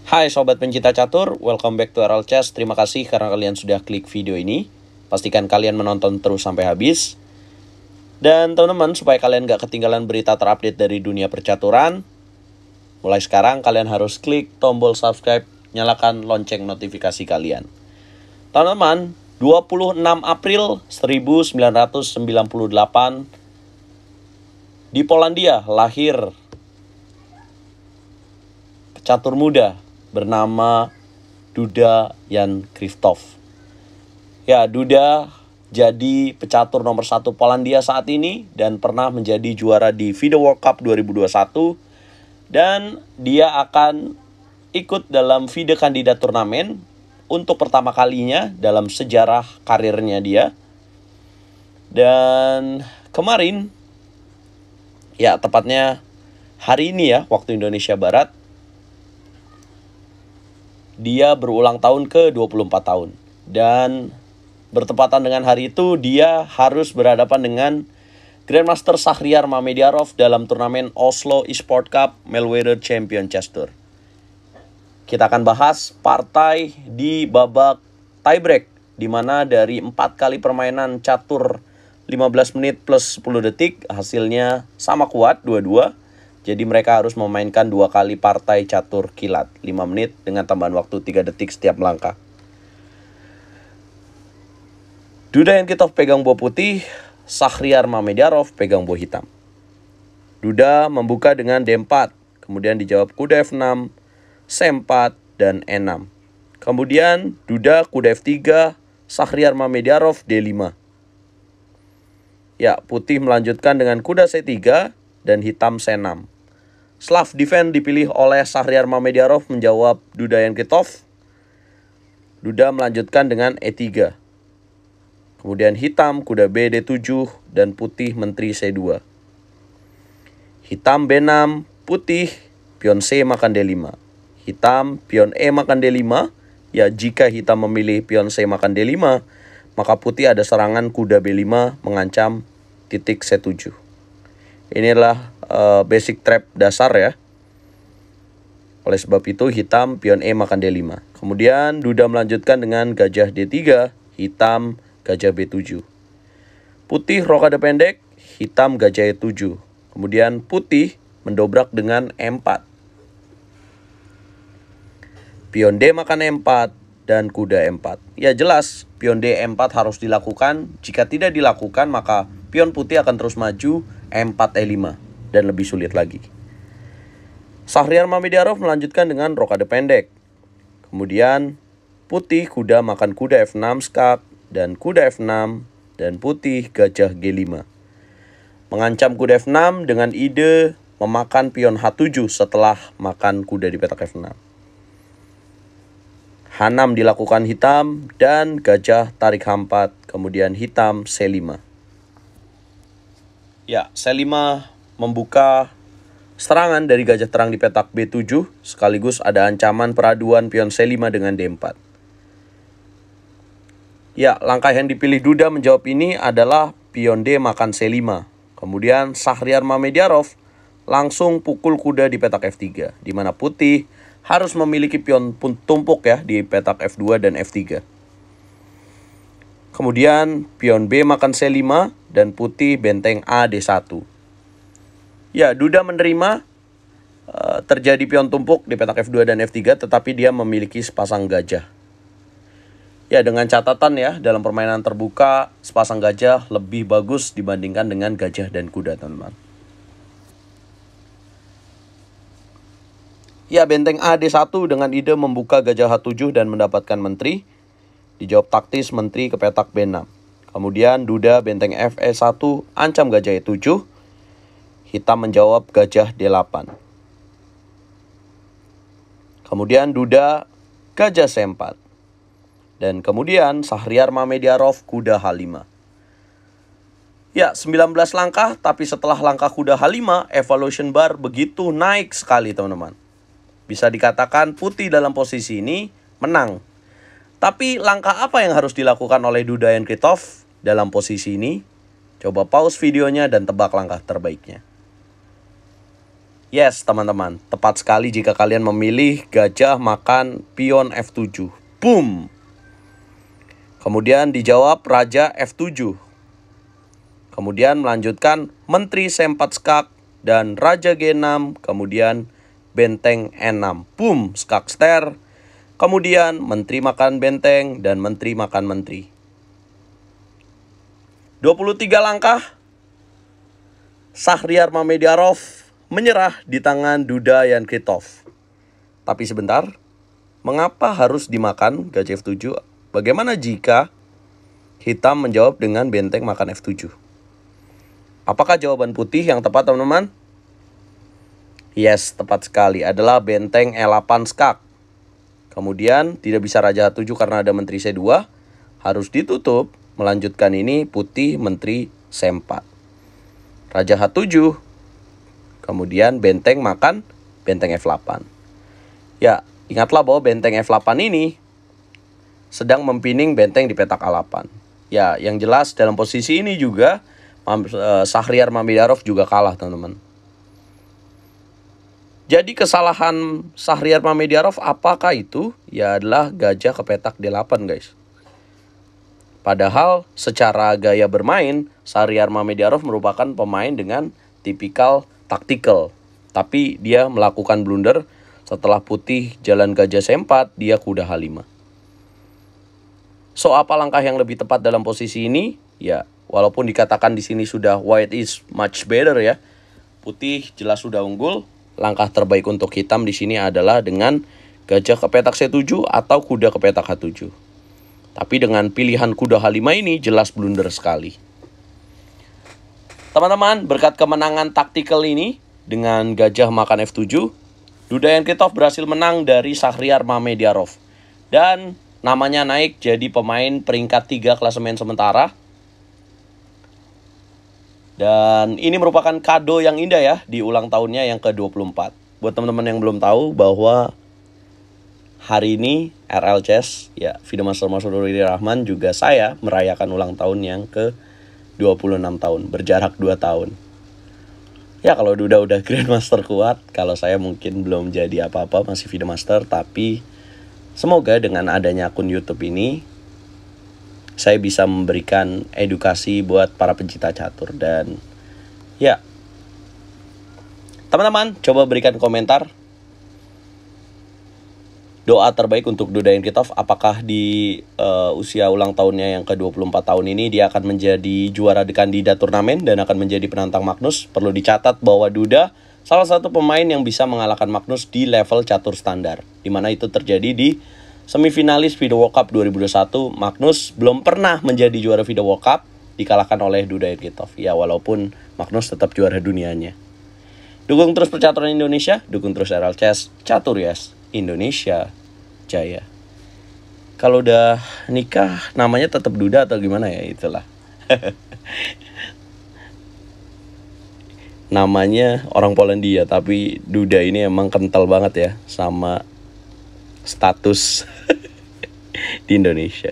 Hai sobat pencinta catur, welcome back to RL Chess. Terima kasih karena kalian sudah klik video ini. Pastikan kalian menonton terus sampai habis. Dan teman-teman, supaya kalian gak ketinggalan berita terupdate dari dunia percaturan, mulai sekarang kalian harus klik tombol subscribe, nyalakan lonceng notifikasi kalian. Teman-teman, 26 April 1998 di Polandia lahir pecatur muda bernama Duda Jan Krzysztof. Ya, Duda jadi pecatur nomor 1 Polandia saat ini dan pernah menjadi juara di FIDE World Cup 2021. Dan dia akan ikut dalam FIDE kandidat turnamen untuk pertama kalinya dalam sejarah karirnya dia. Dan kemarin, ya tepatnya hari ini ya, waktu Indonesia Barat, dia berulang tahun ke 24 tahun. Dan bertepatan dengan hari itu, dia harus berhadapan dengan Grandmaster Shahriar Mamediarov dalam turnamen Oslo Esport Cup Meltwater Champion Chess Tour. Kita akan bahas partai di babak tiebreak, di mana dari 4 kali permainan catur 15 menit plus 10 detik, hasilnya sama kuat, 2-2. Jadi mereka harus memainkan 2 kali partai catur kilat, 5 menit dengan tambahan waktu 3 detik setiap melangkah. Duda Jan Krzysztof pegang buah putih, Shahriar Mamediarov pegang buah hitam. Duda membuka dengan D4, kemudian dijawab kuda F6, C4, dan E6. Kemudian Duda kuda F3, Shahriar Mamediarov D5. Ya, putih melanjutkan dengan kuda C3 dan hitam C6. Slav defense dipilih oleh Shahriar Mamediarov menjawab Duda Jan Krzysztof. Duda melanjutkan dengan E3. Kemudian hitam kuda B D7 dan putih menteri C2. Hitam B6, putih pion C makan D5. Hitam pion E makan D5. Ya, jika hitam memilih pion C makan D5, maka putih ada serangan kuda B5 mengancam titik C7. Inilah basic trap dasar ya. Oleh sebab itu hitam pion E makan D5. Kemudian Duda melanjutkan dengan gajah D3, hitam gajah B7. Putih rokade pendek, hitam gajah E7. Kemudian putih mendobrak dengan E4. Pion D makan E4 dan kuda E4. Ya jelas, pion D E4 harus dilakukan. Jika tidak dilakukan, maka pion putih akan terus maju E4 E5 dan lebih sulit lagi. Shahriar Mamediarov melanjutkan dengan rokade pendek. Kemudian putih kuda makan kuda F6 skak dan kuda F6 dan putih gajah G5. Mengancam kuda F6 dengan ide memakan pion H7 setelah makan kuda di petak F6. H6 dilakukan hitam dan gajah tarik H4, kemudian hitam C5. Ya, C5 membuka serangan dari gajah terang di petak B7, sekaligus ada ancaman peraduan pion C5 dengan D4. Ya, langkah yang dipilih Duda menjawab ini adalah pion D makan C5. Kemudian Shahriar Mamediarov langsung pukul kuda di petak F3, di mana putih harus memiliki pion tumpuk ya di petak F2 dan F3. Kemudian pion B makan C5 dan putih benteng A D1. Ya, Duda menerima terjadi pion tumpuk di petak F2 dan F3, tetapi dia memiliki sepasang gajah. Ya, dengan catatan ya, dalam permainan terbuka, sepasang gajah lebih bagus dibandingkan dengan gajah dan kuda, teman-teman. Ya, benteng A D1 dengan ide membuka gajah H7 dan mendapatkan menteri. Dijawab taktis menteri ke petak B6. Kemudian Duda benteng FE1 ancam gajah E7. Hitam menjawab gajah D8. Kemudian Duda gajah C4. Dan kemudian Shahriar Mamediarov kuda H5. Ya, 19 langkah, tapi setelah langkah kuda H5, evaluation bar begitu naik sekali, teman-teman. Bisa dikatakan putih dalam posisi ini menang. Tapi langkah apa yang harus dilakukan oleh Duda Jan Krzysztof dalam posisi ini? Coba pause videonya dan tebak langkah terbaiknya. Yes, teman-teman. Tepat sekali jika kalian memilih gajah makan pion F7. Boom! Kemudian dijawab Raja F7. Kemudian melanjutkan Menteri Sempat Skak dan Raja G6. Kemudian Benteng E6. Boom! Skak ster. Kemudian Menteri makan benteng dan Menteri makan menteri. 23 langkah. Shahryar Mamediarov menyerah di tangan Duda Yankritov. Tapi sebentar, mengapa harus dimakan gajah F7? Bagaimana jika hitam menjawab dengan benteng makan F7? Apakah jawaban putih yang tepat, teman-teman? Yes, tepat sekali. Adalah benteng E8 skak. Kemudian tidak bisa Raja H7 karena ada Menteri C2. Harus ditutup. Melanjutkan ini putih Menteri C4. Raja H7. Kemudian benteng makan benteng F8. Ya, ingatlah bahwa benteng F8 ini sedang mempining benteng di petak A8. Ya, yang jelas dalam posisi ini juga Shahryar Mamediarov juga kalah, teman-teman. Jadi kesalahan Shahryar Mamediarov apakah itu? Ya adalah gajah ke petak D8, guys. Padahal secara gaya bermain, Shahryar Mamediarov merupakan pemain dengan tipikal taktikal. Tapi dia melakukan blunder setelah putih jalan gajah C4, dia kuda H5. So, apa langkah yang lebih tepat dalam posisi ini? Ya, walaupun dikatakan di sini sudah white is much better ya. Putih jelas sudah unggul. Langkah terbaik untuk hitam di sini adalah dengan gajah ke petak C7 atau kuda ke petak H7. Tapi dengan pilihan kuda H5 ini jelas blunder sekali. Teman-teman, berkat kemenangan taktikal ini dengan gajah makan F7, Duda Yankritov berhasil menang dari Shahryar Mamediarov. Dan namanya naik jadi pemain peringkat 3 klasemen sementara. Dan ini merupakan kado yang indah ya di ulang tahunnya yang ke-24. Buat teman-teman yang belum tahu bahwa hari ini RL Chess, ya Videomaster Masrur Riri Rahman juga saya merayakan ulang tahun yang ke-26 tahun. Berjarak 2 tahun. Ya kalau Duda udah Grandmaster kuat, kalau saya mungkin belum jadi apa-apa, masih Videomaster. Tapi semoga dengan adanya akun YouTube ini saya bisa memberikan edukasi buat para pencinta catur. Dan ya, teman-teman coba berikan komentar doa terbaik untuk Duda Yankritov. Apakah di usia ulang tahunnya yang ke-24 tahun ini dia akan menjadi juara di kandidat turnamen dan akan menjadi penantang Magnus? Perlu dicatat bahwa Duda salah satu pemain yang bisa mengalahkan Magnus di level catur standar, dimana itu terjadi di semifinalis FIDE World Cup 2021. Magnus belum pernah menjadi juara FIDE World Cup, dikalahkan oleh Duda Yankritov. Ya, walaupun Magnus tetap juara dunianya. Dukung terus percaturan Indonesia, dukung terus RL Chess, Catur Yes, Indonesia Jaya. Kalau udah nikah namanya tetap Duda atau gimana ya, itulah. Namanya orang Polandia, tapi Duda ini emang kental banget ya sama status di Indonesia.